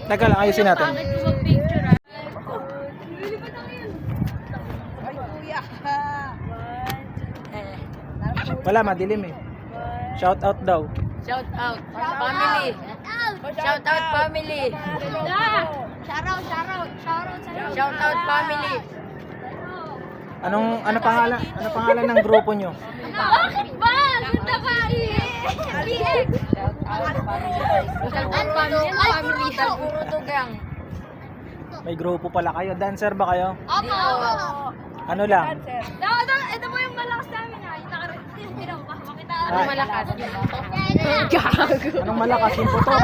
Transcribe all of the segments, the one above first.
Teka lang, ayusin natin. Bakit ko mag-picture ah? Wala, madilim eh. Shout out daw. Shout out family. Shout out family. Shout out family. Ano pangalan ng grupo nyo? Bakit ba? Ganda ka eh. Shout out family. Family. Puro tugang. May grupo pala kayo. Dancer ba kayo? Opo, opo. Ano lang? Ito po yung malakas namin ha. Yung nakarating pa. Makita Ano malakas? Anong malakas yung putok?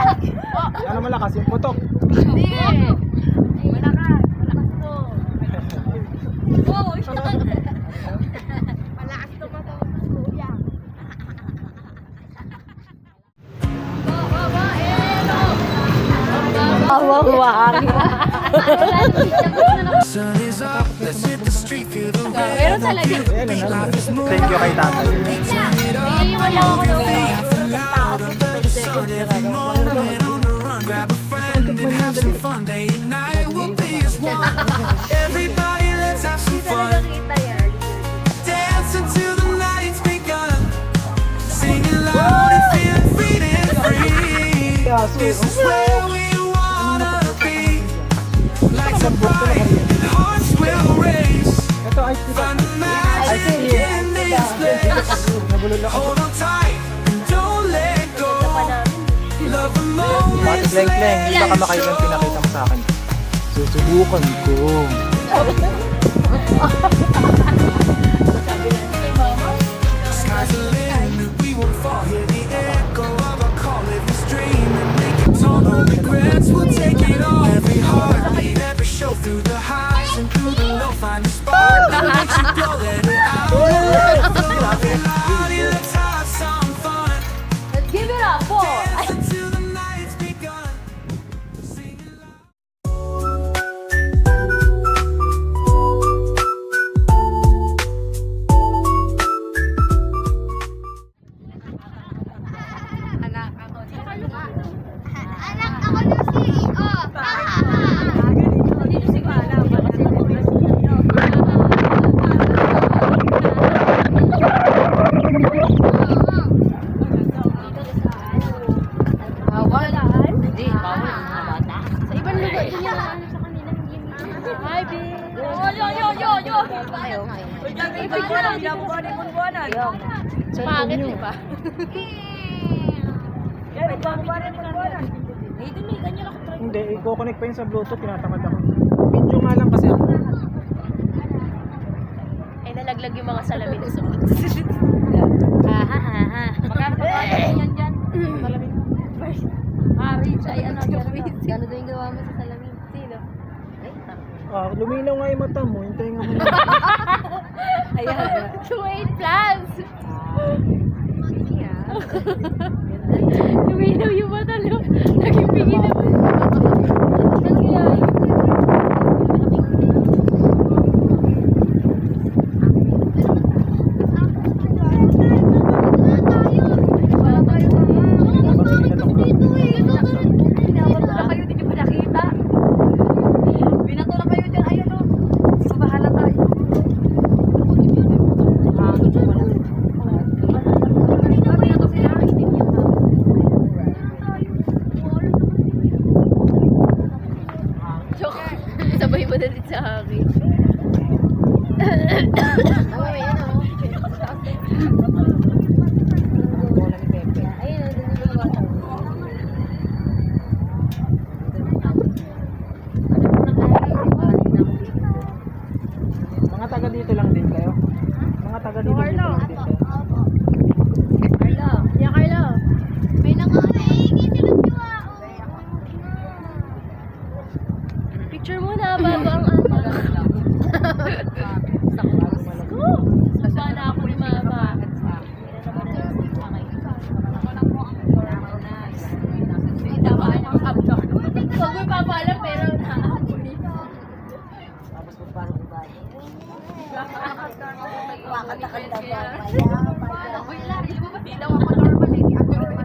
Ano malakas yung putok? Hindi. Malakas. Malakas to. Oh, malakas to pa to. Kuya. Sun is up, let's hit the street, feel the rain. Meron talaga. Thank you kay tatay. Iiwan lang ako daw. Sun every moment on the run, grab a friend and have some fun. Day and night will be as one. Everybody, let's have some fun. Dance until the night's begun. Singing loud and feeling free and free. This is where we wanna be. Like a fire, hearts will race. Ito, ice tea. Find the magic in this place. Nabulol ako. Hold on tight and don't let go. Love the moment. Mati Kleng-Kleng, hindi ba kamakailan pinakita mo sa akin? Susubukan ko. Sky's the limit, we won't fall. Hear the echo of our call. Live this dream and make it all. No regrets, we'll take it all. Every heartbeat, every show, through the highs and through the low. Find the spark that makes you glow. Let it out. Love it loud, let's have some fun. Let's give it up po. Dance until the night's begun. Sing it loud. Anak ako. Anak ako ng CEO. Dito si Kala. Bawal. Hindi, bawal ang mga bata. Sa ibang lugar din yan. Ano sa kanila hindi Hi, babe. Yo. Ayaw nga eh. Ibig ko lang. Pangit, di ba? Hindi, i-connect pa yun sa Bluetooth, tinatamad ako. Video nga lang kasi ako. Eh, nalaglag yung mga salamin ng suot. Magkano pa yan dyan? Salamin. Rich, ay ano, gano'n din yung gawa mo sa salamin? Sino? Ay, Luminaw nga yung mata mo, hintayin nga mo na. ayan. 2-8 plans! Luminaw yung mata, naging pingin na. Sabay mo na din sa akin. Mga taga dito lang din kayo? Mga taga dito lang din kayo? Carlo. May nangangaingin sila siwa. Picture muna bago ang ama. Saba na ako ni mama. Huwag mo ipapaalam pero naamoy. Tapos magparang iba. Uy, Larry, di ba ba? Di daw ako normal eh. Di ako normal.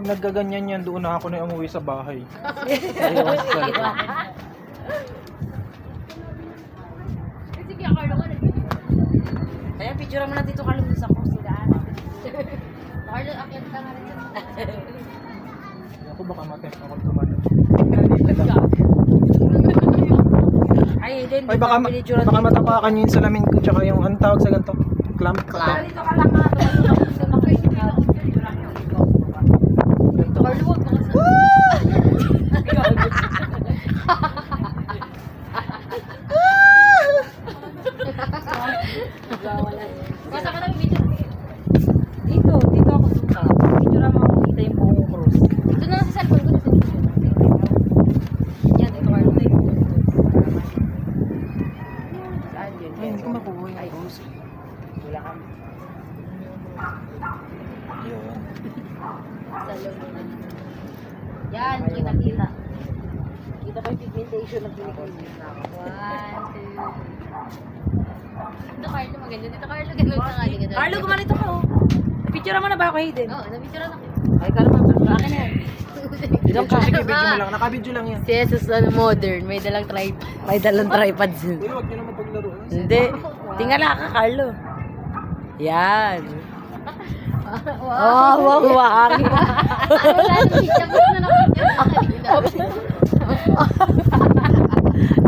pag naggaganyan yan, doon na ako na umuwi sa bahay. Ayun, Sige, Carlo ka rin. Kaya picture mo na dito Carlo sa post nila. Carlo, akyat ka nga rin. ako baka matek ako tumano. Ay, hindi. Ay, baka matapakan yung salamin ko, tsaka yung ang tawag sa ganito. Clamp. Dito ka lang nga. Carlo, wag mga sa... Basta ka ng video. Dito ako suka. Picture mo makikita yung buong cross. Ito na lang sa cellphone ko. Yan, ito Carlo. Saan yun? Ay, hindi ko makuha yung rose. Wala kang... Yun. Sa loob. Yan, kita-kita. Kita ko yung pigmentation ng kinikita. 1, 2. Dito Carlo, maganda. Dito Carlo, ganun sa kanya. ganun. Carlo, gumanito ka oh. Picture mo na ba ako, Hayden? Oo, nabitsura na kayo. Ay, ka naman. Akin na yan. Sige, sige, video mo lang. Naka-video lang yan. Si Jesus modern, may dalang tripod. Uy, huwag nyo naman paglaro. Hindi. Tingala ka, Carlo. Yan. Oh, wag wag. Wala nang picture, basta na nakapicture.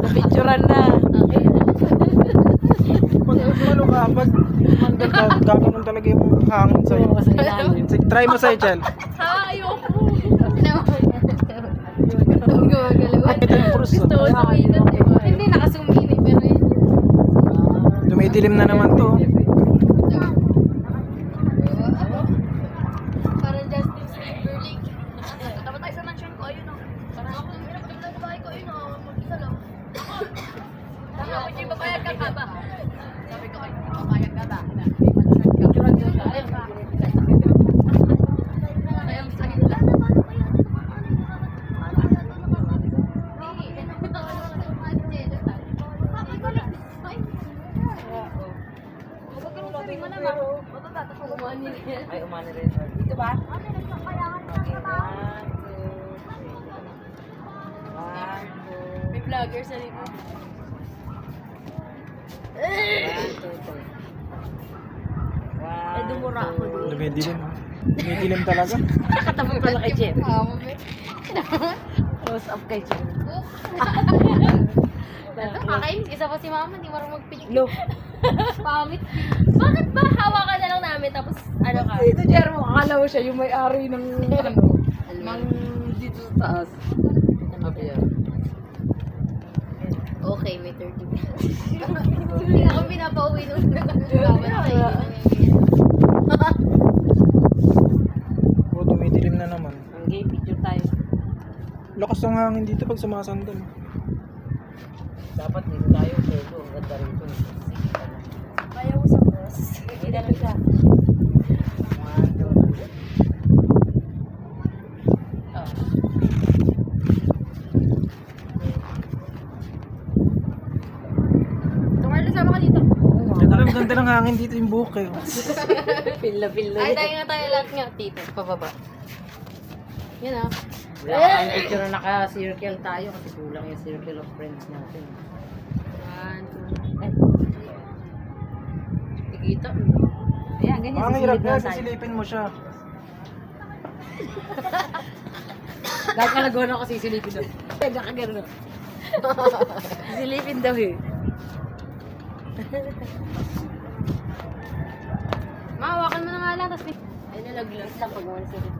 Napicturean na. Okay. Pag ano ka, pag mandal ka, gagawin talaga yung hangin sa'yo. Oo, sa ilalim. Sige, try mo sa'yo, Chel. Ayoko. Gumagalawan. Ito yung krus. Gusto ko sumikat eh. Hindi, naka-zoom in eh. Pero yun. Dumidilim na naman to. Parang Justin Timberlake. Dapat tayo sa mansion ko, ayun o. Parang ako yung pinagdagdag na bahay ko, ayun o. Mag-isa lang. Sabi ako, Jay, papayag ka ka ba? Sabi ko, ay, papayag ka ba? Picturean ko ka. Ayun ba? Kaya ang sakit lang. Ay, umani rin. Dito ba? Okay, 1, 2, 3. May vlogger sa likod. 1, 2, 3. Ay, dumura ako doon. Dumidilim. Dumidilim talaga. Katabi pala kay Jem. Mami. Close up kay Jem. Kakainis. Isa pa si mama, hindi marunong magpinig. Look. Pamit. Bakit ba hawakan na lang namin tapos ano ka? Ito, Jermo, akala mo siya yung may-ari ng ano, mang dito sa taas. Ano ba yan? Okay, may 30 minutes. Hindi ako pinapauwi nung nagkakaroon. O, dumidilim na naman. Ang game, picture tayo. Lakas ng hangin dito pag sumasandal. Dapat dito tayo, pero ang ganda rito. Ayaw mo sa cross. Hindi na lang siya. 1, 2. Oh. Tumarlo, sama ka dito. Ganda ng hangin dito yung buhok eh. Pila-pila. Ay, tayo nga tayo lahat nga. Tito, pababa. Yan ah. Wala kang picture na naka-circle tayo kasi kulang yung circle of friends natin. 1, 2. Ikita. Ayan, ganyan. Ang hirap sisilip na, lang tayo. sisilipin mo siya. Lahat ka nagawa na ako sisilipin daw. Kaya ka gano'n. Sisilipin daw eh. Mahawakan mo na nga lang, tapos ay nalaglag lang pag wala sila.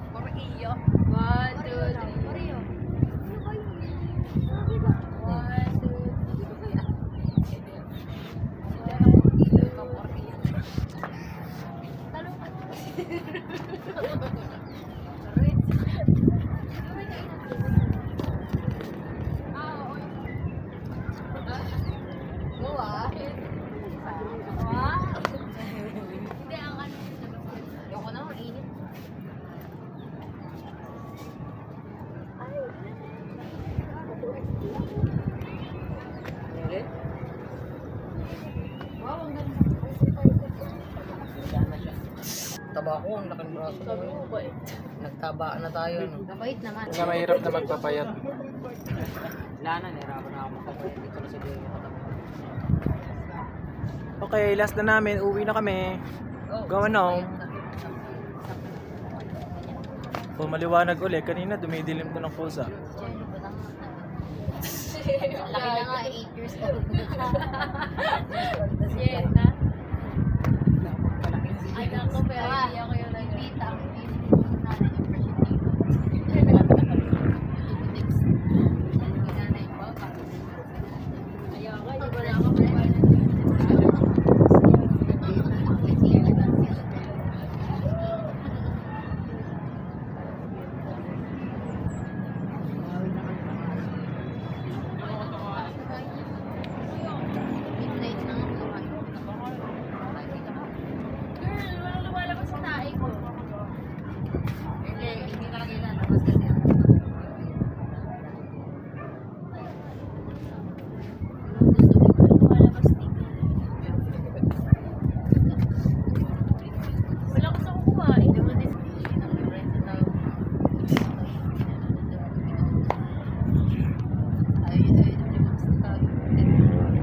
Puro iyo. 1, 2, 3. Puro iyo. 1, 2, 3. taba ko, ang laking braso ko. Sabi mo ba eh? Nagtaba na tayo. No? Mabait naman. Kaya mahirap na magpapayat. Wala na, nahirapan na ako makapayat dito na siguro yung kataba. Okay, last na namin. Uwi na kami. Going home. Kung maliwanag ulit, kanina dumidilim to ng pusa. Laki na nga, 8 years old. Yes, ha? Ay, naku, pero hindi ako yung Kita ang Ayoko, hindi ko na ako kaya. midnight na nga kumain. Girl, walang lumalabas sa tae ko. Hindi talaga yun, labas kasi ako. Lumalabas dito. Wala kasi ako kumain.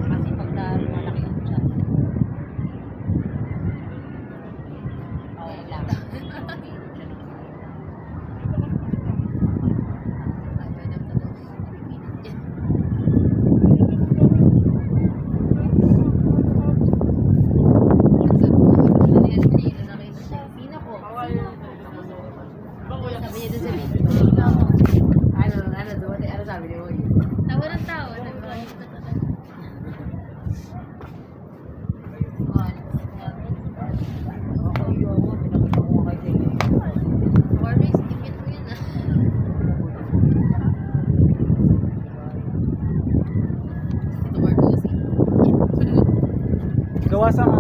Kasi pagka malaki yung chat. Okay lang. Sino ko? Sabi niya doon sa video. Ano sabi niyo? Tawa ng tawa. Sabi ko, Warmis, tikit mo yun ah. Ito Marco kasi. Gawa sa ano.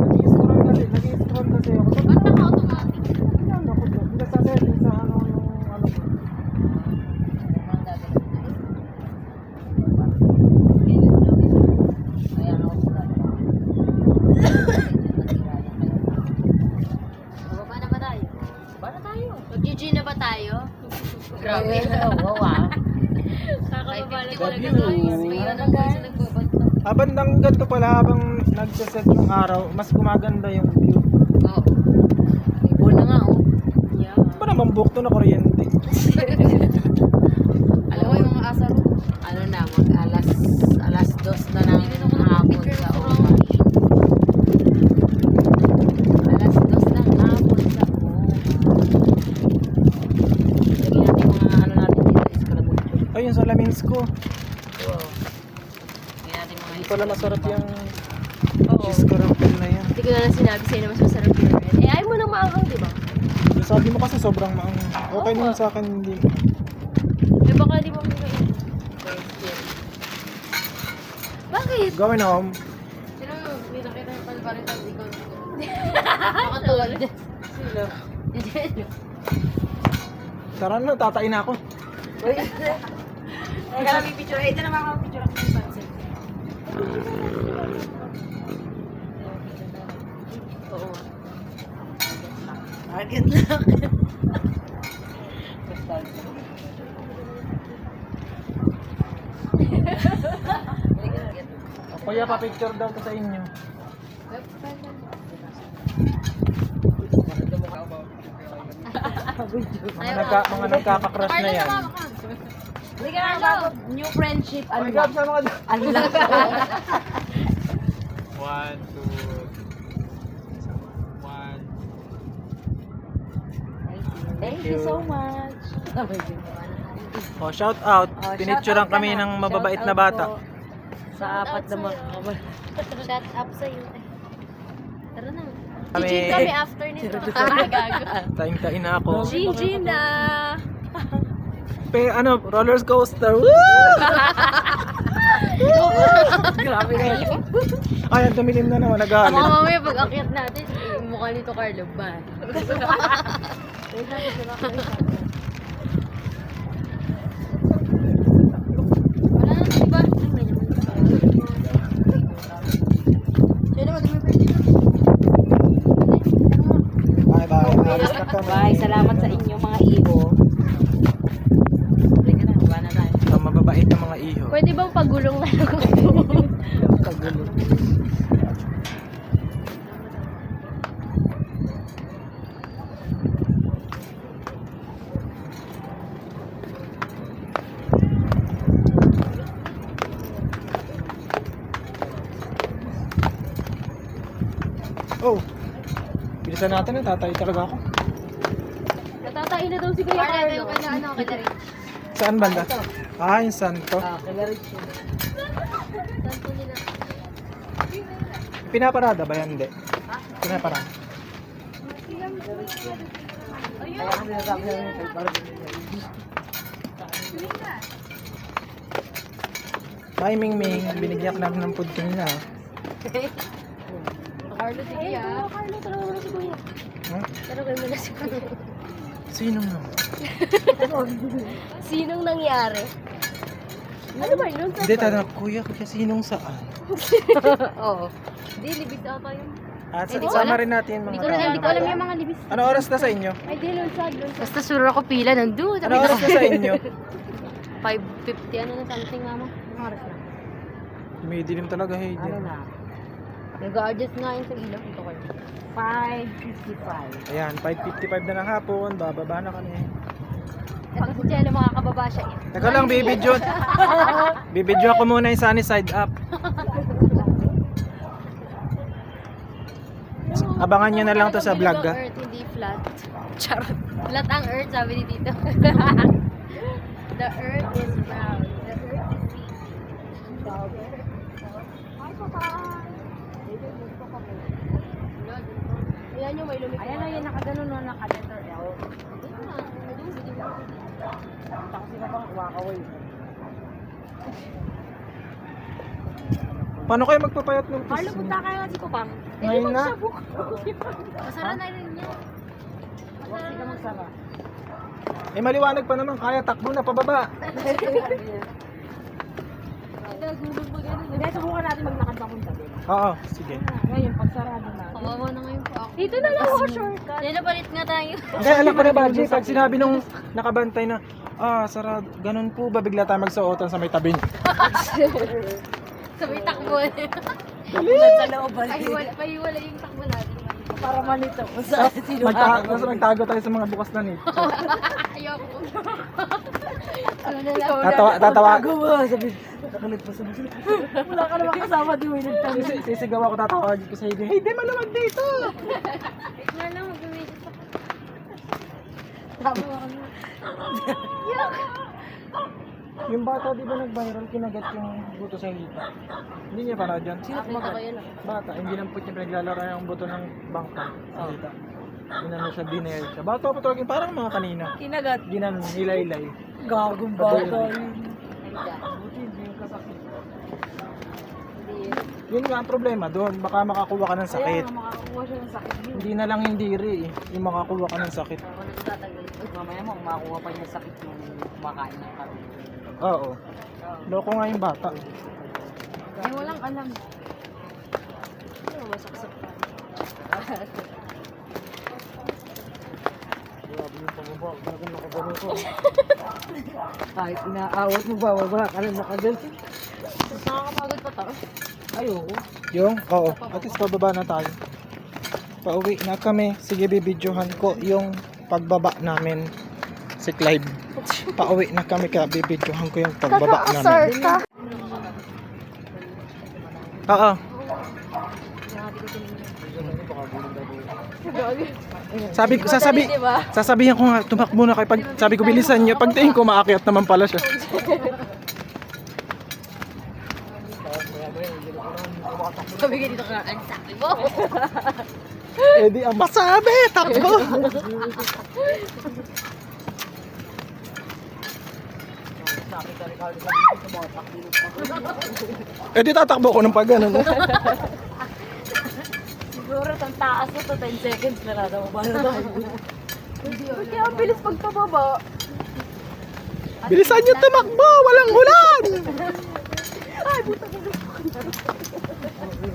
Nag-i-scroll kasi ako. Ba't naka-automatic? Ano ako doon? Hindi sa setting sa ano yung ano ko. Baba na ba tayo? Mag-GG na ba tayo? Grabe. Wow ah. Kakababa na 5:50 talaga you. guys. Mayroon ng guys na nagbabanta. Habang ganito pala, habang nagsaset yung araw, mas gumaganda yung view. Oo. Ibo na nga oh. Yeah. Ano ba naman bukto na kuryente? Alam mo yung mga asar mo? Ano na, alas 2 na ng hapon sa Oma. Alas 2 ng hapon sa Oma. Lagyan natin mga ano natin dito, escalabutso. Ay, yung salamins ko. Wow. Lagyan natin mga Hindi pala masarap yung Oo. cheese caramel na yan. Hindi ko na lang sinabi sa'yo na mas masarap yung red. Eh, ayaw mo nang maanghang, di ba? Sabi mo kasi sobrang maang. Okay naman sa akin, hindi. Eh, baka di mo kainin. Bakit? Going home. Sino mo? May nakita yung palbaritan ikaw. Nakatulad. Sino? Tara na, tatain na ako. Teka lang, may picture. Ito naman ako picture ako ng sunset. Oo. Target lang. Kuya, pa-picture daw to sa inyo. Mga nagkaka-crush na yan. Hindi ka lang bago. New friendship. Ay, Ano Gab, ba? sama ka dyan. Ano lang? 1, 2, 1. Thank you so much. Oh, shout out. Oh, Pinicturean shout out kami ka na. ng mababait Shout na out bata. po Sa apat na mga Shut up sa'yo. Tara na. Kami, Gigi kami after nito. Gago. tain na ako. Gigi na! Ano, roller coaster. Woo! Grabe na yun. Ay, ang tumilim na naman, Baka nag-aalit. mamaya pag akyat natin, mukha nito Carlo ba? Wala na, diba? Sino mo, dumi pwede. sa inyo, mga iho. Halika na, wala na tayo. Ang mababait ng mga iho. Pwede bang pagulong na lang ako? Kagulo. Oh, bilisan natin, tatay talaga ako. Natatain na daw si Kuya Para tayo Carlo. kay ano, kay Darin. Saan banda? Ah, yung santo. Kaya Rich yun. Santo nila. Pinaparada ba yan? Hindi. Pinaparada. Kaya kasi nasabi namin kay Carlo. Ay, Ming, binigyan ka namin ng food kanina. Carlo, sige ah. Carlo, talaga mo na si Kuya. Huh? Talaga mo na si Kuya. Sinong naman? Sinong nangyari? Ano ba yun? Hindi, tanong, kuya, sinong saan? Oo. Hindi, libis ata yun. At Hindi ko sama alam. rin natin mga Hindi ko alam yung mga libis. Ano oras na sa inyo? Ay, di, lunsad. Basta sure ako pila nandun. Ano oras na sa inyo? 5:50 ano na something, mama. Anong oras na? May dilim talaga, hey. Ano na? Nag-a-adjust nga yun sa ilaw. Ito kayo. 5:55. Ayan, 5:55 na ng hapon, bababa na kami. Ito si Chelo, makakababa siya eh. Teka lang, bibidyo. Bibidyo ako muna yung sunny side up. Abangan nyo na lang to sa vlog, Ang ha? earth, hindi flat. Charot. Flat ang earth, sabi ni Tito. The earth is round. The earth is sweet. Ay, papa. Ayan yung may lumipad. Ayan na, yan nakaganon no, naka-letter L. Tapos sila pang wakaway. Paano kayo magpapayat ng Carlo, punta ka nga si Kupang. Ngayon na? Masara na rin niya. Huwag sila magsara. Eh, maliwanag pa naman, kaya takbo na pababa. Hindi, subukan natin maglakad papunta din. Oo, sige. Ngayon, pagsarado na. Kawawa na ngayon po ako. Dito na lang ako shortcut. Dito palit nga tayo. Hindi, alam ko na ba, Jay, pag sinabi nung nakabantay na, sarado, ganun po ba, bigla tayo magsuotan sa may tabi niyo? Sabay takbo. Sa loob ba? Pahiwala yung takbo natin. Para malito kung saan sino Magtago tayo sa mga bukas na nito. Ayoko. Ano na lang. Tatawa. Sabi, nakalit pa sa musil. Wala ka naman kasama di mo inagtang. Sisigaw ako, tatawagin ko sa iyo. Hey, di malamag dito! Wait nga lang, mag-message ako. Tama ka na. Yung bata, di ba nag-viral, kinagat yung buto sa hita? Hindi niya para dyan. Sino Nakita ko yun. Bata, hindi lang po niya pinaglalaro yung buto ng bangka sa hita. Ginano siya, dinail siya. Bata pa tawagin, parang mga kanina. Kinagat. Ginano, nilay-lay. Gagong bata yun. Buti, hindi yung kasakit. Hindi. Yun nga ang problema doon, baka makakuha ka ng sakit. Kaya nga makakakuha siya ng sakit yun. Hindi na lang yung diri eh, yung makakuha ka ng sakit. Ako na tatanggal. Mamaya mo, makakuha pa niya sakit yung kumakain ng karoon. Oo. Loko nga yung bata. Eh, walang alam. Ano, masaksak pa. Grabe yung pababa, grabe nakagano ko. Kahit inaawat mo ba, wala ka lang nakagalit. Nakakapagod pa to. Ayoko. Yung, oo, at least pababa na tayo. Pauwi na kami. Sige, bibidyohan ko yung pagbaba namin si Clive. Pauwi na kami kaya bibidyohan ko yung pagbaba namin. Oo. Sasabihin ko nga, tumakbo na kayo. Pag sabi ko, bilisan niyo. Pag tingin ko, maakyat naman pala siya. Sabi ka dito ka, ang sakit mo. Eh di ang masabi, takbo. Eh di tatakbo ko ng pag ano. Siguro ang taas na to, 10 seconds na lang. Ba na tayo? Kaya ang bilis pagpababa. Bilisan niyo tumakbo, walang ulan.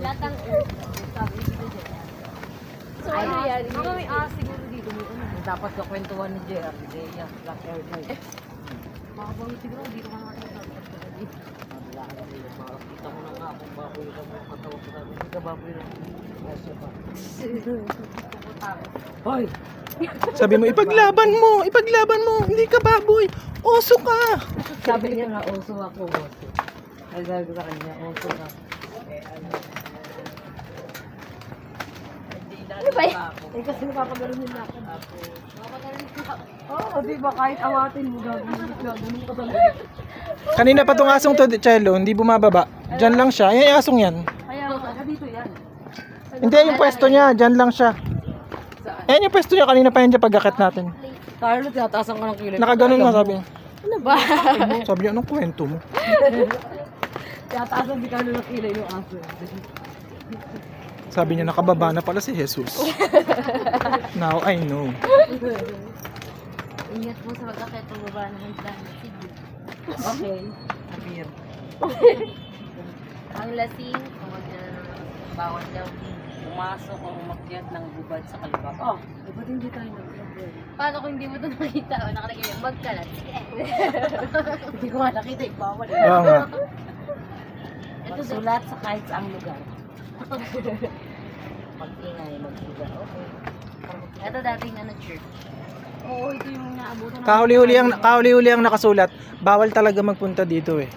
Lahat ng earth. Sabi ni Tito. So, ano yan? Baka may siguro dito. May ano. Dapat kakwentuhan ni JR. Deya, Black Air Guys. Makabang siguro, dito ka nakatapos. Makakita mo na nga kung baboy ka mo katawa ko namin. Hindi ka baboy lang. Kasi pa. Hoy! Sabi mo, ipaglaban mo, hindi ka baboy, oso ka. Sabi niya nga, oso ako, oso. Ay, sabi ko sa kanya, oso ka. Ano ba yan? Eh, kasi napapagano'n nila ako. Oo, di ba? Kahit awatin mo, gagawin ka talaga. Kanina pa tong asong to, Chelo, hindi bumababa. Diyan lang siya, yung asong yan. Kaya, dito yan. Hindi, yung pwesto niya, diyan lang siya. Ayan yung pwesto niya, kanina pa yan dyan pag-akit natin. Carlo, tinataasan ko ng kilay. Nakaganon nga sabi niya. Ano ba? Sabi niya, anong kwento mo? Tinataasan si Carlo ng kilay ng aso. Sabi niya, nakababa na pala si Jesus. Now I know. Ingat mo sa pagkakit pababa ng hagdan. Sige. Okay. Appear. Ang lasing, huwag na bawal daw. Pumasok o umakyat ng gubad sa kaliwa. Oh, ba't hindi tayo nag-vlog? Paano kung hindi mo ito nakita o nakalagay yung magkalat? Hindi ko nga nakita, bawal. Oo nga. Ito daw. Sulat sa kahit saang lugar. Mag-ingay, mag-lugar. Okay. Ito dating church. Oo, ito yung naabutan na. Kahuli-huli ang nakasulat. Bawal talaga magpunta dito eh.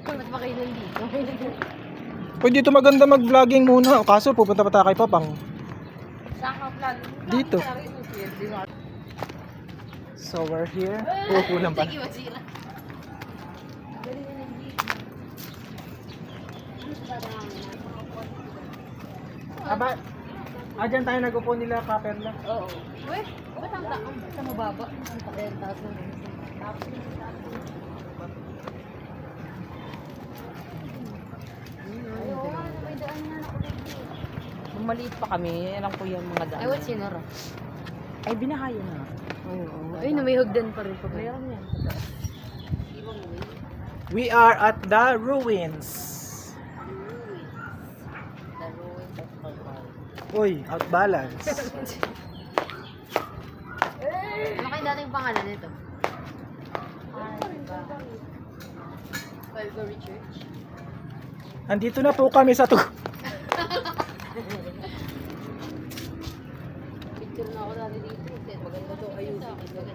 Ba't ba kayo nandito? Pwede dito maganda mag-vlogging muna. Kaso pupunta pa tayo kay Papang. Saan ka vlog? Dito. So we're here. Kukulang pa. Sige, masira. Aba, dyan tayo nag-upo nila, Kaperla. Oo. Uy, ba't ang taong sa mababa? Ang taas ng taas ng may daan na ako dito. Nung maliit pa kami, alam ko yan mga daan. Ay, what's sinara? Ay, binahayo na. Ay, may hagdan pa rin pa. Meron yan. We are at the ruins. Uy, out balance. Ano kayo dating pangalan nito? Calvary Church? Andito na po kami sa Picture na ako dati dito. Maganda to. Ayun. Maganda.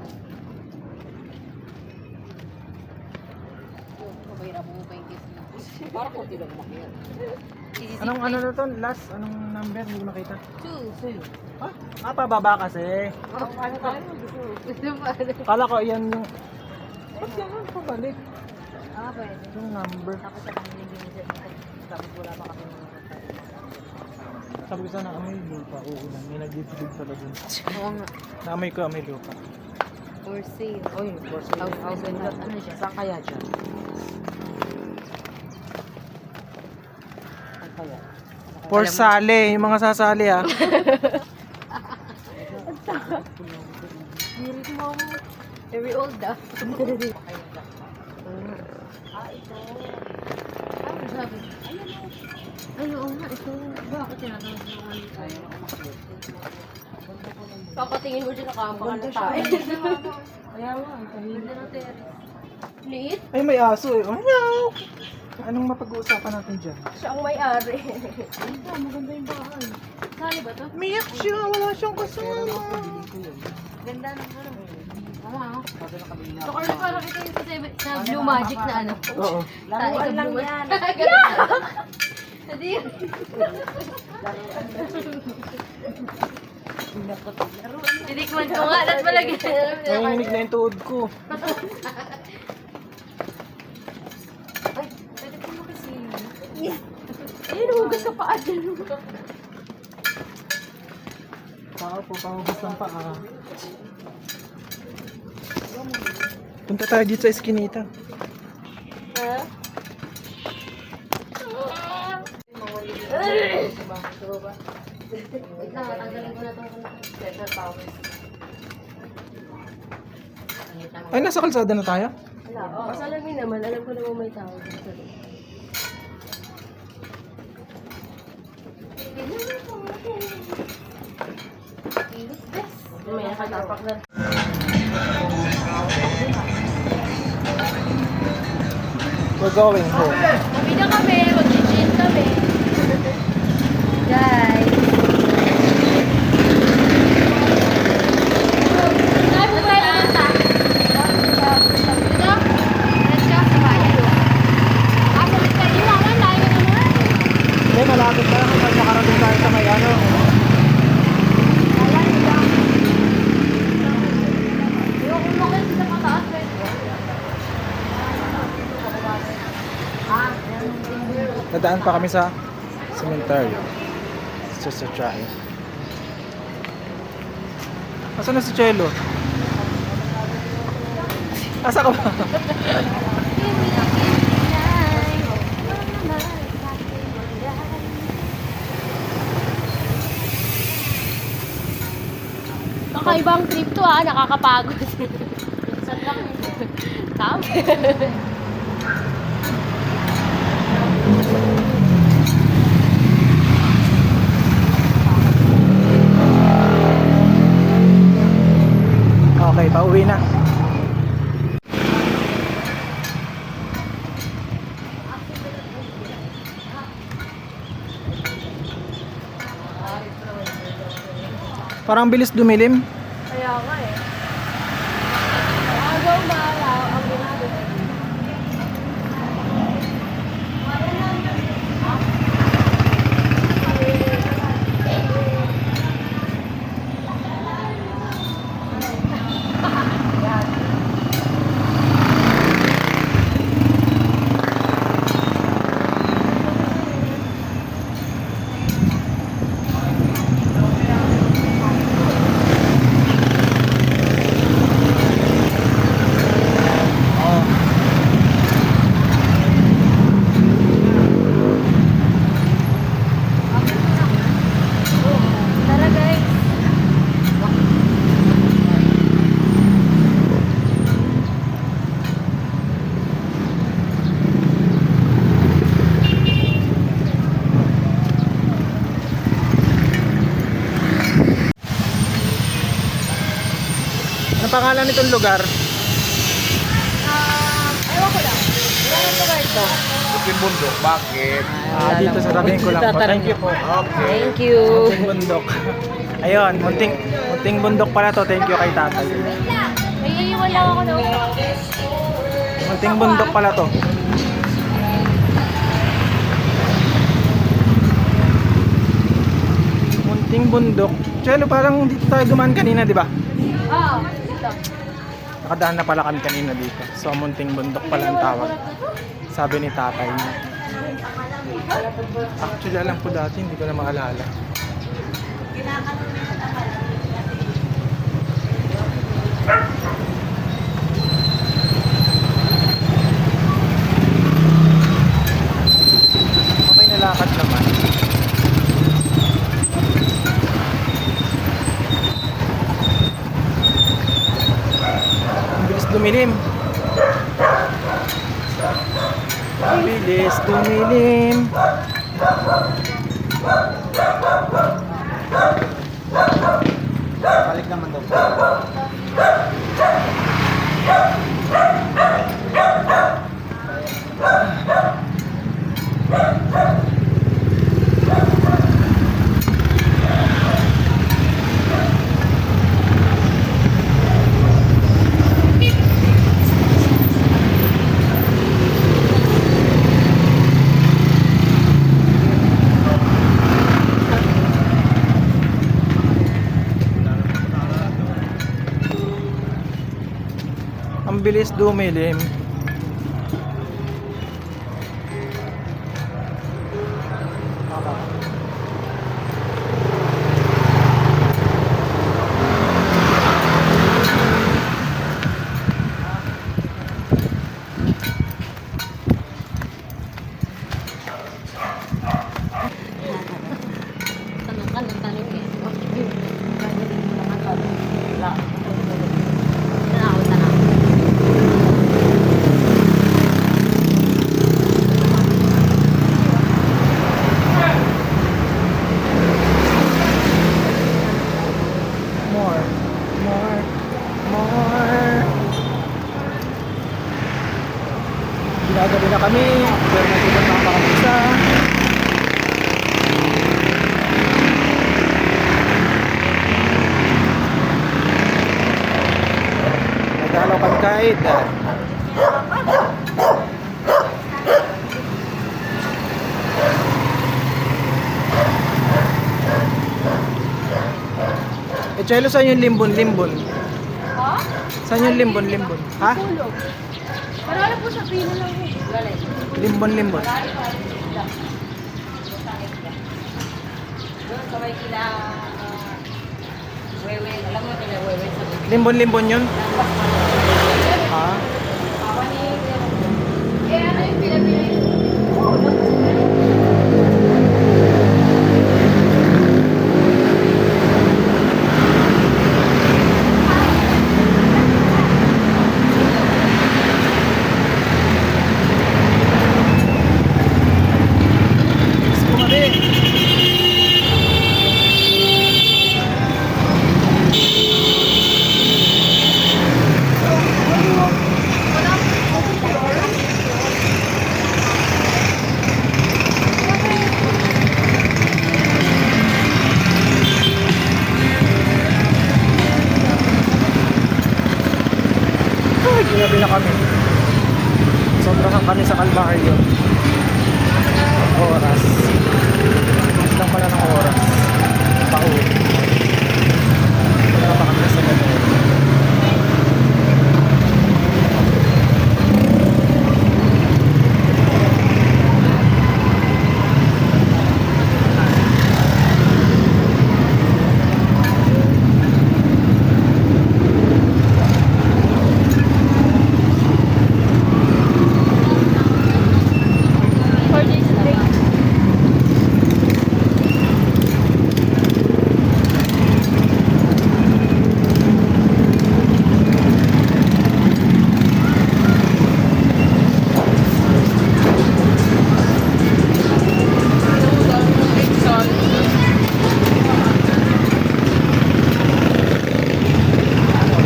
Mabahirap mo pa yung kiss na. Para ko tila makiyan. Anong ano na to? Last, anong number? Hindi ko makita. 2. Pababa kasi. Paano tayo gusto? Gusto pa. Kala ko yan yung... Ba't yan pabalik? Pwede. Yung number. Tapos sa kanya yung ginigyan. Tapos wala pa kami mga Sabi ko sana amoy lupa. Oo lang. May nagdidibig pala dun. Oo nga. Naamoy ko amoy lupa. For sale. Oy, for sale. House and lot. Ano siya? Saan kaya dyan? Saan kaya? For sale. Yung mga sasali ah. Very old ah. Ano sabi? Ay, oo nga. Ito. Bakit tinatawag mo nga tayo? Papatingin mo dyan na kama na tayo. Kaya nga, ang tahimik. Ganda ng terrace. Liit? Ay, may aso eh. Oh, no. Anong mapag-uusapan natin dyan? Siya ang may-ari. Maganda yung bahay. Sali ba to? Miyak siya. Wala siyang kasama. Ganda ng ano. Tama. Sabi na kami So, Carlo, parang ito yung sa Blue Magic na ano. Oo. Laruan lang yan. Hindi yun. Tinikman ko nga. Lahat malagay. Nanginginig na yung tuhod ko. Ay, pwede ko mo kasi. Ayun, hugas ka pa dyan. Paa po, pahugas ng paa. Punta tayo dito sa eskinita. Wait lang, tanggalin ko na itong Cesar Powers. Ay, nasa kalsada na tayo? Pasalamin naman, alam ko naman may tao dito. Init, bes. May nakatapak na. We're going home. Kami na kami, mag-gym kami. Guys. Saan tayo pumunta? Dito? Let's go sa bayan. Salit kayo naman, layo naman. Hindi, malapit tayo kung nakarating tayo sa may ano. Yung umakit sa pataas, pwede. Nadaan pa kami sa cemetery. Just a try. Asan na si Chelo? Asa ka ba? Kakaibang trip to nakakapagod. Saan lang? Tama. Okay, pauwi na. Parang bilis dumilim. Kaya nga eh. Agaw maalaw ang ginagawa. Tara guys. Ano pangalan nitong lugar? Ewan ko lang. Wala nang lugar to. Bukid Bundok, bakit? Dito sasabihin ko lang po. Thank you po. Thank you. Munting bundok. Ayun, munting bundok pala to. Thank you kay tatay. May iiwan lang ako na Munting bundok pala to. Munting bundok. Chelo, parang dito tayo dumaan kanina, di ba? Oo, dito. Nakadaan na pala kami kanina dito. So, munting bundok pala ang tawag. Sabi ni tatay niya. Actually, alam ko dati, hindi ko na maalala. Okay na lakad naman. Ang bilis dumilim. Ang bilis dumilim. Balik naman daw. Ang bilis dumilim. Tanong ka ng tanong eh. Tanaw. na kami. Pero nagpunta pa kami isa. Nagalaw kami kahit. Eh, Chelo, saan yung limbon-limbon? Ha? Saan yung limbon-limbon? Ha? Tulog. Marami po sa pino lang eh. Limbon-limbon. Doon sa may kila... Wewe. Alam mo kila Wewe sa Limbon-limbon yun? Ha? Eh, ano yung pila-pila yun? Ginabi na kami. Sobrang kami sa Calvario. Oras. Lang pala ng oras. Pauwi. Wala pa kami sa gabi.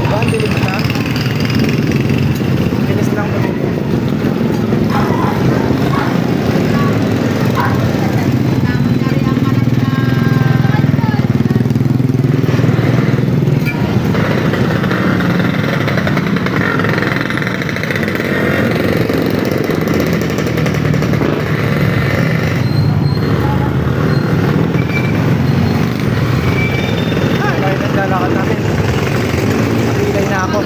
Diba? Ang dilim na. Bilis lang kami. Ay, naglalakad namin. Pilay na ako.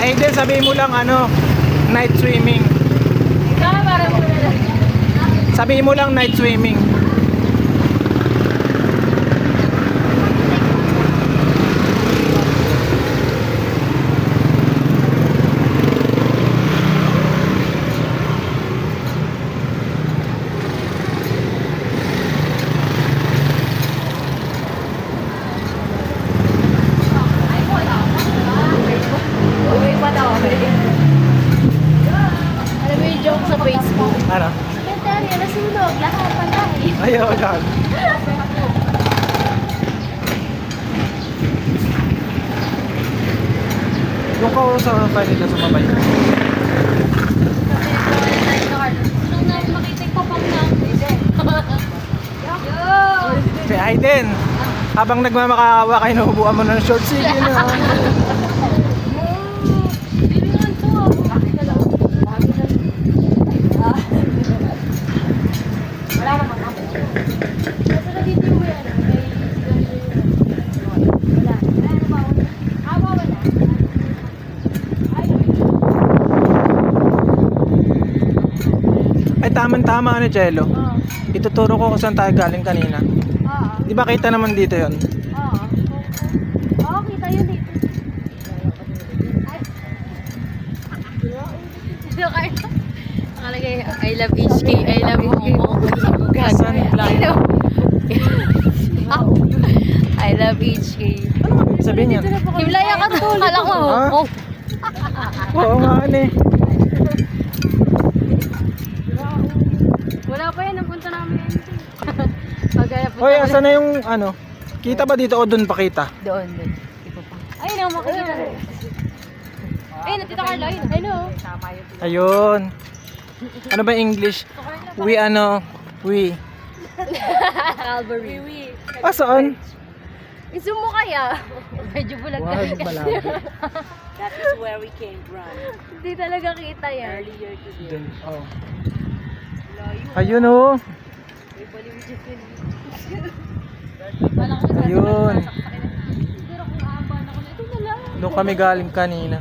Aiden, sabihin mo lang ano, night swimming. Sabihin mo lang night swimming. Uwi pa daw. Alam mo yung joke sa Facebook? Ano? Secretary, nasunog. Lahat patay. Ayaw lang. Yung ko sa file nila sumabay. Nung makita ko pang lang. Si Aiden, habang nagmamakaawa kayo, nahubuan mo ng short. Sige na. Bilingan to. Wala naman ako. Kasi na dito yung yan. Wala. Ano ba? Wala. Ay, tama-tama ano, Jello. Ituturo ko kung saan tayo galing kanina. Di ba kita naman dito yon? Oo, kita yun dito. Nakalagay, I love HK, I love Momo. Saan I love, I love HK. Ano nga ibig sabihin yan? Himlaya ka to. Kala ko. Ha? Oh. Oo nga eh. Wala pa yan. Napunta namin yan. Pagkaya punta Hoy, ko asan na yung ano? Kita ba dito o doon pa kita? doon. Iba pa. Ayun ang makikita. Ayun, Tita Carla. Ayun. Hello. Ayun. Ano ba English? We Calvary. Ah, saan? Isu mo kaya? Medyo bulag Wag ka. malapit. That is where we came from. Hindi talaga kita yan. Earlier today. Dun, oh. Ayun oh. Ayun. Pero kung aabahan ako na, ito na lang. Doon kami galing kanina.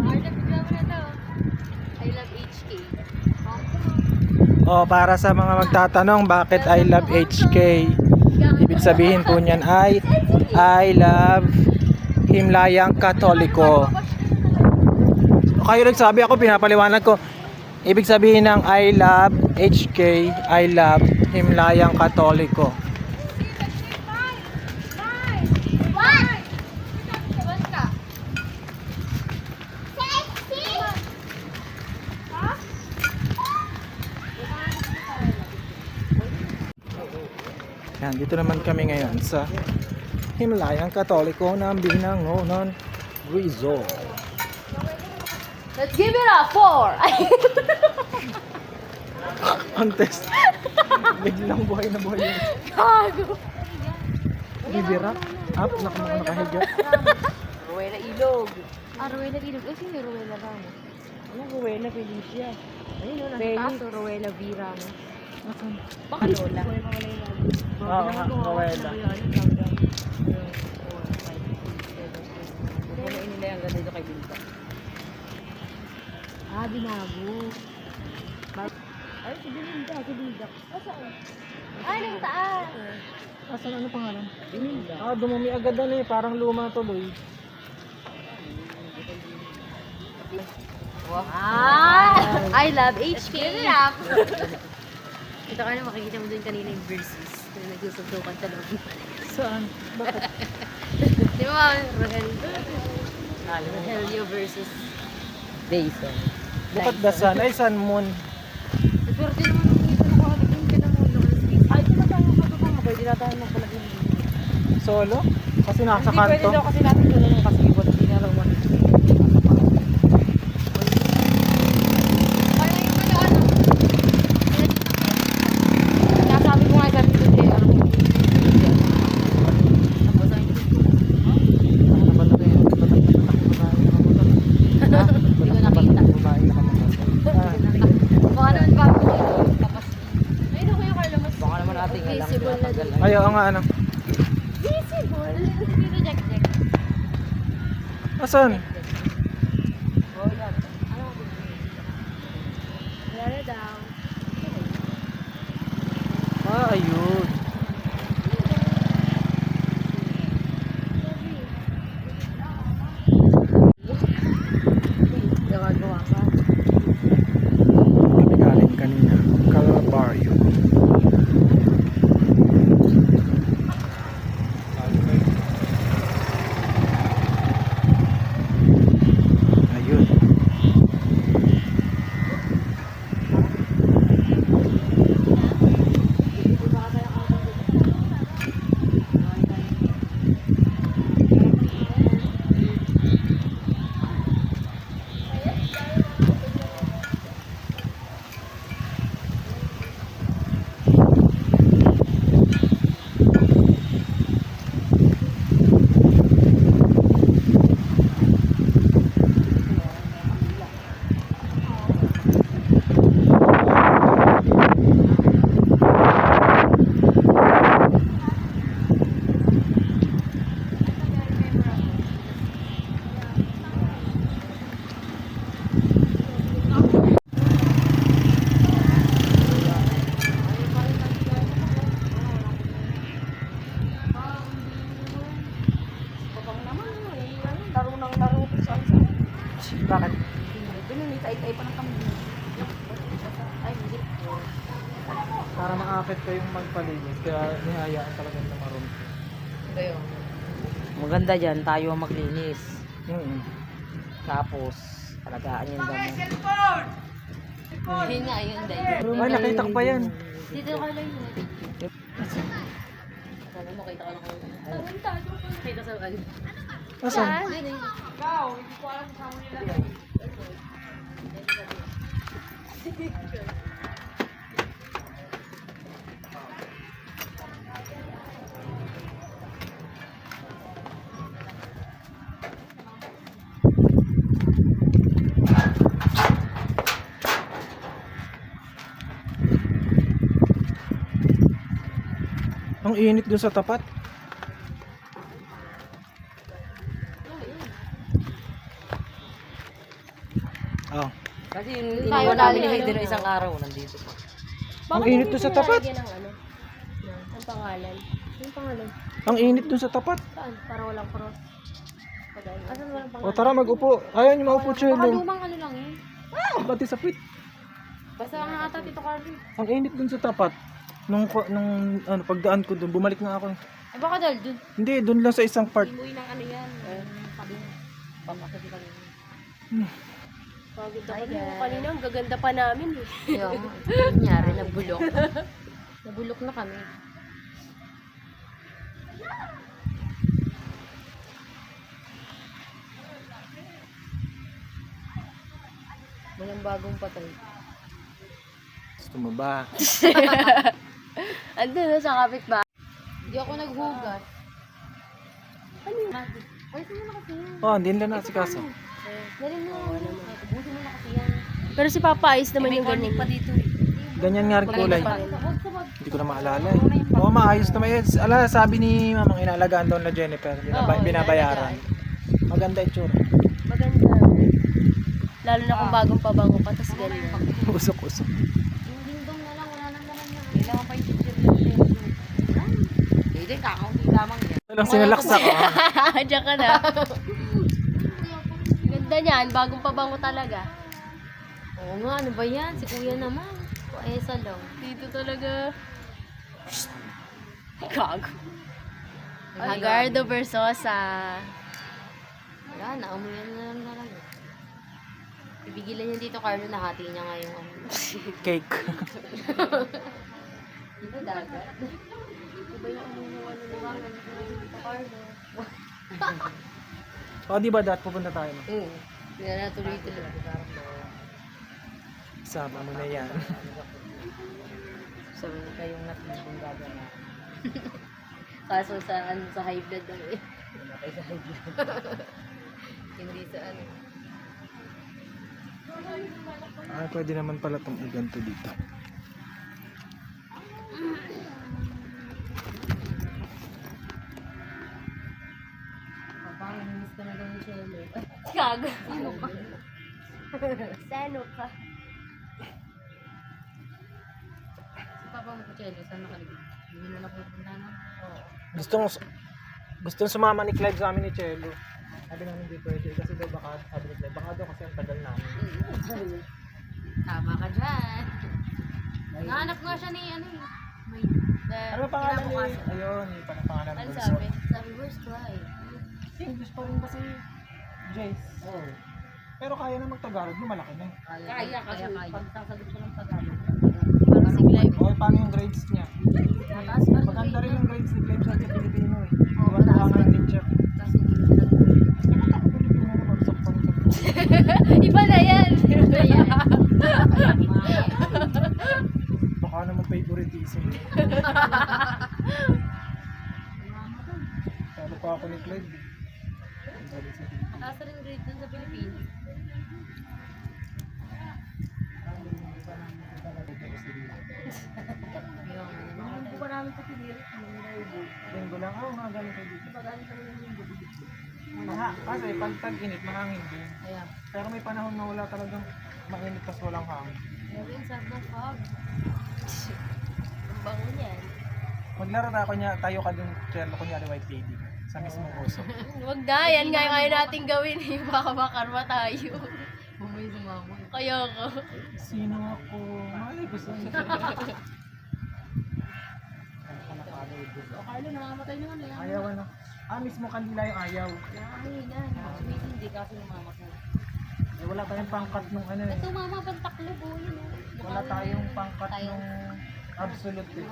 Arda, bigla mo na to. I love HK. Oh, para sa mga magtatanong bakit I love HK. Ibig sabihin po niyan ay I love Himlayang Katoliko. Kayo nagsabi, ako pinapaliwanag ko. Ibig sabihin ng I love HK, I love Himlayang Katoliko. Yan, dito naman kami ngayon sa Himlayang Katoliko ng Binangonan, Rizal. Let's give it a 4. Ang test. Biglang buhay na buhay yun. Gago. Bibira. Up, nakahiga. Ruwela Ilog. Rowena Ilog. Eh, sino Rowena Ramos? Ano, Ruwela Felicia. Ayun, no, nasa Feli. taas. Rowena V. Ramos. Baka Lola. Oo nga, Rowena. Pupunuin nila yung ganda dito kay Binta. Binago. Ay, si Binta. Ay, nang taas. Asan ano pangalan? Binta. Ah, dumumi agad na eh. Parang luma tuloy. I love HK. Ito ka na, makikita mo dun kanina yung verses na nagsusuntukan sa loob. Saan? Bakit? Di ba, Rogelio versus Dayson. Bukat the sun. Ay, sun moon. Swerte naman ang dito na kuhalit ka ng mundo. Ay, ito na tayo matutong. Pwede na tayo magpalagin. Solo? Kasi nasa Hindi pwede kanto. daw kasi natin doon kasi iwan. Hindi na raw Nasabi ko nga sa dito eh. Hindi ko nakita. Baka naman bago dito. Tapos, ayun ako yung Carla, mas Baka naman natin nga lang. visible na dito. Ay, oo nga ano. Visible? Dito, Jack. Asan? Wala na daw. Ah, ayun. Gawa-gawa pa. Kami galing kanina. Calvario. Ayun. Bakit? Binunit ay pa ng kambing. Ay, hindi. Para maakit kayong magpalinis. Kaya nihayaan talaga na maroon. Kayo. Maganda dyan, tayo ang maglinis. Tapos, alagaan yung damo. Yun nga, yun dahil. Ay, nakita ko pa yan. Dito ka lang yun. Sabi mo, kita ka lang kayo. Kita sa ano. Asan? Dito, dito. Ang init dun sa tapat. Oh. Kasi Tayo iniwan namin ni lalo, Hayden ano? ng isang araw, nandito pa. Ang init dun sa tapat. Ng ano? Ang pangalan? Yung pangalan? Ang init dun sa tapat. Saan? Para walang cross. Asan walang O pangalan? tara mag-upo. Ayaw niyo maupo, Baka Chelo. lumang ano lang eh. Pati sa pit. Basta nga ata Tito Carly. Ang init dun sa tapat. Nung ano, pagdaan ko dun, bumalik na ako. Eh baka dahil dun. Hindi, dun lang sa isang part. Imuwi ng ano yan. Sabi mo. Pamakasy kami. Pagod ako dun. Kanina ang gaganda pa namin eh. Yung, nangyari, nabulok. Nabulok na kami. Walang bagong patay. Gusto mo ba? Andun no, sa kapit ba? Hindi ako naghugas. Ano yun? Ay, sino na kasi yan? Oh, hindi nila na si kaso. Dali mo. Ubusin mo na kasi yan. Pero si Papa Ice naman yung ganyan pa dito. Ganyan nga rin kulay. Wag. Hindi ko na maalala eh. Oo, maayos naman yun. Ala, sabi ni mamang inalagaan daw na Jennifer. Binabayaran. Maganda itsura. Maganda. Lalo na kung bagong pabango pa, tas ganyan. Usok-usok. Ding-dong na lang, wala nang laman yan. Kailangan pa yung picture ng Hayden, kakaunti lamang yan. Walang sinalaksak ko. Diyan ka na. Ganda niyan, bagong pabango talaga. Oo nga, ano ba yan? Si kuya naman. Ay, salong. Dito talaga. Gago. Agardo Versosa. Wala, naamuyan na lang talaga. Ibigilan niya dito, Carlo, nahati niya nga yung ano. Cake. Dito dagat. Iba yung ano ni Mama, dito Carlo. O, di ba dat pupunta tayo? No? Oo. Hindi na tuloy-tuloy. Sama mo na yan. Sabi mo kayong natibong gaga na. Kaso sa ano, sa high blood lang eh. Namatay sa high blood. Hindi sa ano. Ah, pwede naman pala itong iganto dito. Papangamiss ka na daw ni Shelo. Gago. Seno ka. Si Papa mo ko Shelo, saan nakalibig? Hindi na napupunta na. Oo. Gustong sumama ni Clive sa amin ni Chelo. Sabi namin hindi pwede kasi daw baka, sabi ni Clive, baka daw kasi ang tagal namin. Tama ka dyan. Nahanap nga siya ni ano eh. Ano ba pangalan ni? Ayun, yung pangalan Ano ng sabi? resort. Sabi, where's Clive? English pa rin ba si Jace? Oo. Pero kaya na mag-Tagalog, yung malaki na. Kaya kasi pag sasagot ko ng Tagalog. Parang si Clive. O, paano yung grades niya? Mataas pa. Maganda rin yung grades ni Clive sa Pilipino eh. Oo, Diba mataas tuwa ng teacher? Kasi hindi ko Pilipino na bagsak pa rin. Iba na yan. Iba na yan. Baka naman favoritism. Talo pa ako ni Clive. Ang sabi sa Pilipino. Mataas rin grade dun sa Pilipinas. Hindi ko namin sa Pilipinas. Linggo lang ako nga galing kayo dito. Kasi pag tag-init, mahangin din. Ayan. Pero may panahon na wala talagang mainit tas walang hangin. Pero yung sarap ng fog. Ang bango niyan. Maglaro tayo ka dun, Chelo, kunyari white lady. Sa mismong uso. Huwag na, yan nga natin gawin. Baka makarma tayo. Bumay sumama. Kaya ka. Sino ako? Malay ko sa'yo. O Carlo, namamatay naman eh. Ayaw ano? Mismo kandila yung ayaw. Nakahilan. Sumitindi kasi namamatay. Eh, wala tayong pangkat nung ano eh. Ito mama, pang taklo po yun. Wala tayong pangkat nung absolute eh.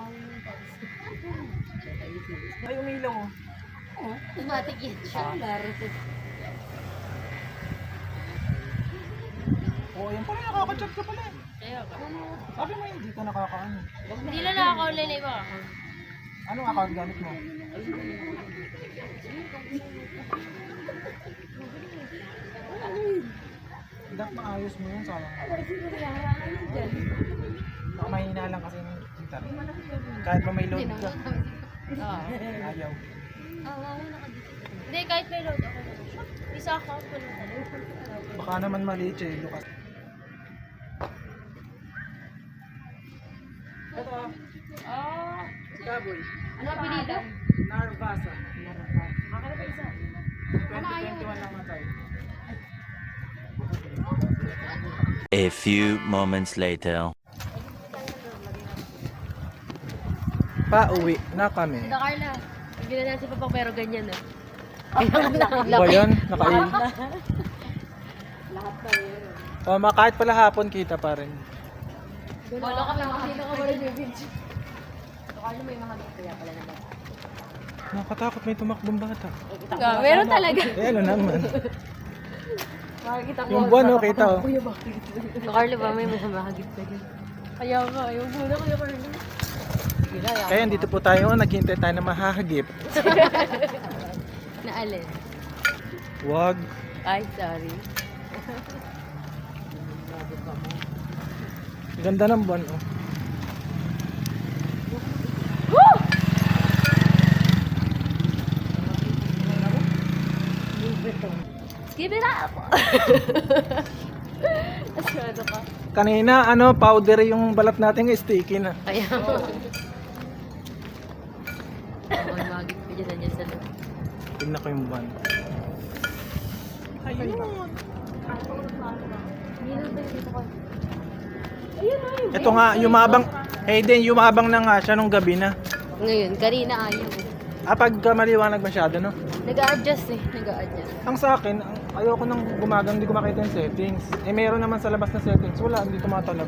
Ay, umilaw oh. Automatic yan siya. Oo, yan pala nakaka-chat ka pala eh. Kaya ka. Sabi mo hindi ka nakakaano. Hindi lang nakaka-online ba ako? Anong account gamit mo? Dapat maayos mo yun, sayang. Baka mahina lang kasi yung internet. Kahit pa may load ka. Ayaw. Hindi, kahit may load ako. Isa ako po na. Baka naman mali, Che, Lucas. Ito, Kaboy. Ano apelido? Narvasa. Makakala pa isa. 2021 lang matay. A few moments later. Pauwi na kami. Ito Carla. Hindi na natin pa pero ganyan na. Ba yun? Nakail. Lahat pa yun. O, kahit pala hapon kita pa rin. Wala ka lang. Hindi ka wala yung video. So Carlo, may mga kaya pala naman. Nakatakot, may tumakbong bata. Meron talaga. Eh, ano naman? Makikita ko. Yung buwan, oh, kita oh. Kuya, bakit? Ito Carla ba may masabahagit ka dyan? Kaya nga, ayaw muna kaya Carla. Kaya dito po tayo, naghihintay tayo na mahahagip. Naalin? Wag. Ay, sorry. Ganda ng buwan oh. Give it up! Asyado ka. Kanina, powder yung balat natin, sticky na. Kaya magagit pa dyan nandiyan sa loob. Tignan ko yung buwan. Ayun. Ito nga, yumabang. Hayden, yumabang na nga siya nung gabi na. Ngayon, kanina ayaw. Pag maliwanag masyado, no? Nag-a-adjust eh. Nag-a-adjust. Ang sa akin, ayoko nang gumagang, hindi ko makita yung settings. Eh, meron naman sa labas na settings. Wala, hindi tumatalab.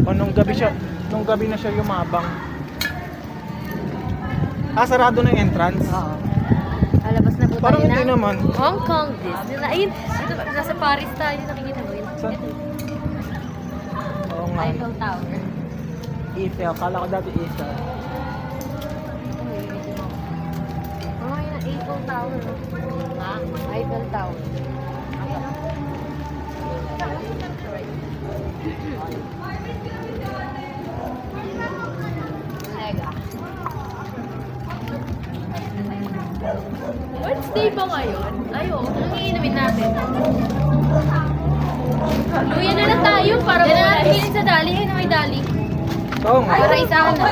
O, nung gabi na siya yumabang. Sarado na yung entrance. Oo. Alabas na po Parang tayo hindi na. naman. Hong Kong Disneyland. Ayun, ito, nasa Paris tayo. Nakikita mo yun. Saan? Oo nga. Eiffel Tower. Eiffel. Kala ko dati Eiffel. Oh, yun ang Eiffel Tower. Ha? Eiffel Tower. Mega. Wednesday ba ngayon? Ayo, anong iinumin natin? Luya na lang tayo para wala natin sa dali. Ayun na may dali. Oo nga. Para isahan na.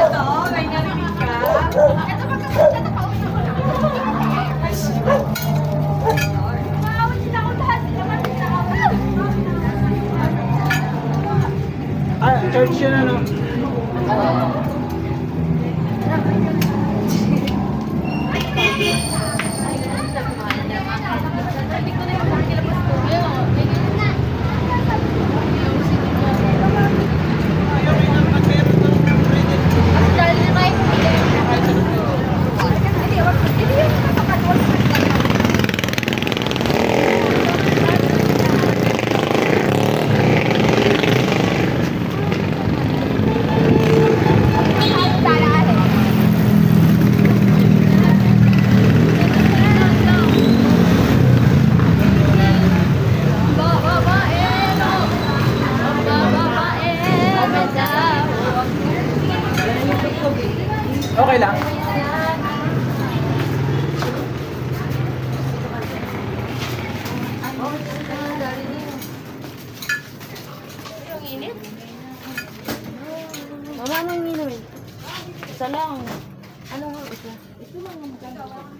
Church yun ano? Okay lang. Ang init. Mama, anong inumin? Isa lang. Ano nga isa? Ito lang ang magkano.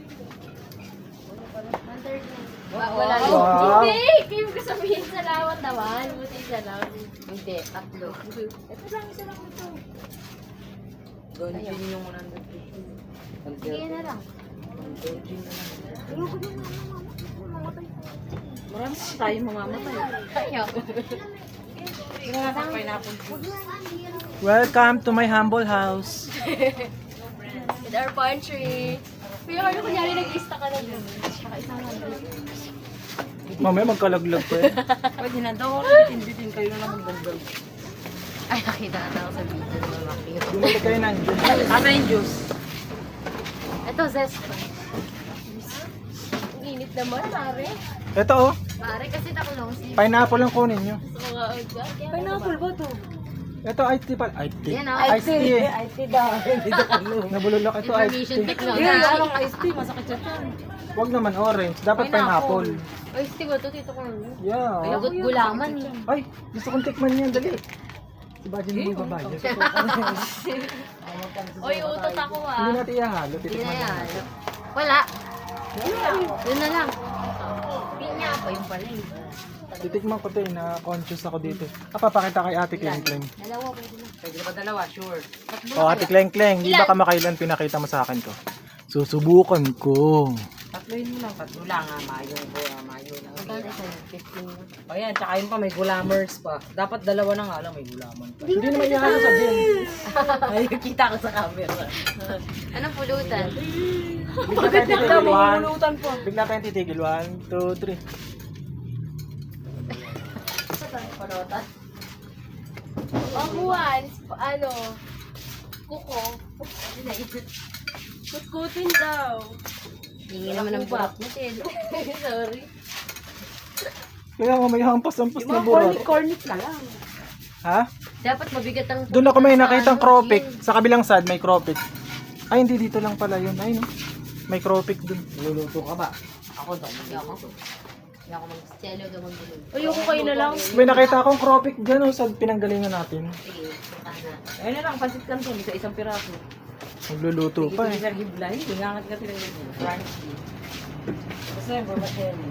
130. Wala yun. Wow. Hindi! Kayo ko sabihin salamat naman. Buti isa lang. Hindi, tatlo. Ito lang, isa lang ito. Doon din yung 150. Sige na lang. Doon din na lang. Ayoko din na lang. Mamatay. Marami tayo mamamatay. Ayoko. Welcome to my humble house. With our pantry. Pero ano kunyari nag-lista ka na dun? Tsaka isang Mamaya magkalaglag pa eh. Pwede na daw. Bitin-bitin kayo na lang magdagdag. Ay, nakita na ako sa video ng malaki. Bumili kayo ng juice. Ano yung juice? Ito, zest. Ang init naman, pare. Ito oh, Pare, kasi takulong si... pineapple lang kunin nyo. So, Pineapple ba to? Ito iced tea pala. Iced tea. Yan, oh. Iced tea eh. Iced tea daw. Hindi na kulo. Nabululok ito iced Information tea. technology. Hindi, wala kang iced tea. Masakit sa tiyan. Huwag naman orange. Dapat pineapple. Ay, stigo to, tito ko. Yeah. Lagot gulaman eh. Ay, gusto kong tikman yan. Dali. Si Bajan mo babae. Oy, utot ako Hindi ah. natin ihahalo. Hindi Titikman na yan. natin. Wala. Yun na lang. Pinya pa yung pala eh. Titikman ko to eh, na conscious ako dito. Papakita kay Ate Kleng Kleng. Dalawa pwede na. Pwede ba dalawa? Sure. O Ate Kleng Kleng, di ba kamakailan pinakita mo sa akin to? Susubukan ko. Tatloin mo lang. Tatlo lang ha. Mayo lang. Magkano isa yun? 15. O yan, tsaka yun pa may gulamers pa. Dapat dalawa na nga lang may gulaman pa. Hindi naman ihahalo sa gym. Ay, kita ko sa camera. Anong pulutan? Bigla tayong titigil. One. Pulutan po. Bigla tayong titigil. 1, 2, 3. Pulutan? Pamuhan. Ano? Kuko. Kutkutin daw. Hingi naman ng burak mo, Ted. Sorry. Kaya mamaya hampas-hampas na burat. Cornic na lang. Ha? Dapat mabigat ang... Doon ako may nakitang Ano, cropik. Jin? Sa kabilang side may cropik. Ay, hindi dito lang pala yun. Ay, no. May cropik dun. Luluto ka ba? Ako daw. Hindi ako. Hindi ako mag-stelo ka mag-bulog. Ayoko kayo na lang. May nakita akong cropik dyan sa pinanggalingan natin. Sige, punta na. Ayun na lang, pansit canton. Isa isang piraso. Magluluto pa eh. Sir Giblay, hingangat ka sila yun. Frankly. Basta yung vermicelli.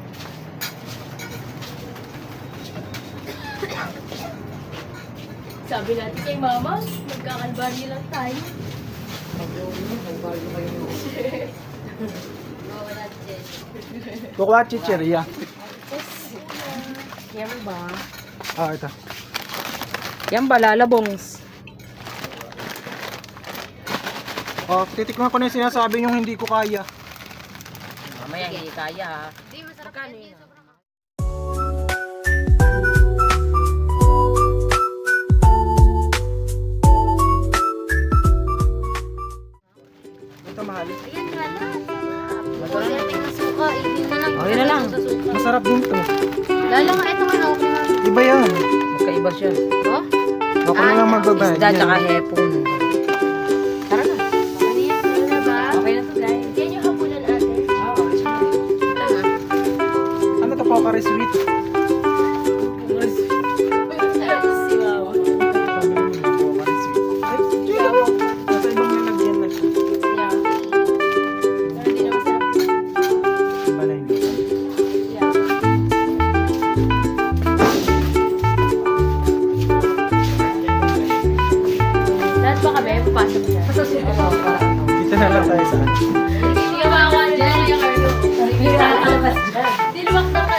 Sabi natin kay mama, magkakalbari lang tayo. Nagbaryo kayo nyo. Mawala din. Kukuha chicheria. Yan ba? Ah, ito. Yan ba, lalabongs? Oh, titikman ko na yung sinasabi yung hindi ko kaya. Mamaya hindi kaya ha. Hindi, masarap Magkano yan. yun? Sobrang- Ito mahal. Ayan nga lang. Kasi natin na suka, hindi na lang. Okay na lang. Sa suka. Masarap din to. Lalo nga, ito nga, okay na. Iba yan. Magkaiba siya. Oh? Ako na lang magbabayad. Isda yan. tsaka hepon. Tara na. Ano yan? Ano ba? Okay na to guys. Yan yung hapunan ate. Tama. Ano to, Pocari Sweet? Si Wawa. Pocari Sweet. Ay, nasa ibang nilagyan na siya. Yeah. Pero di na masarap. Iba na hindi. Yeah. Lahat ba kami? Papasok niya. Dito na lang tayo sa ano. Hindi ka makakuha dyan. Hindi ka makakuha dyan. Hindi lumakta ka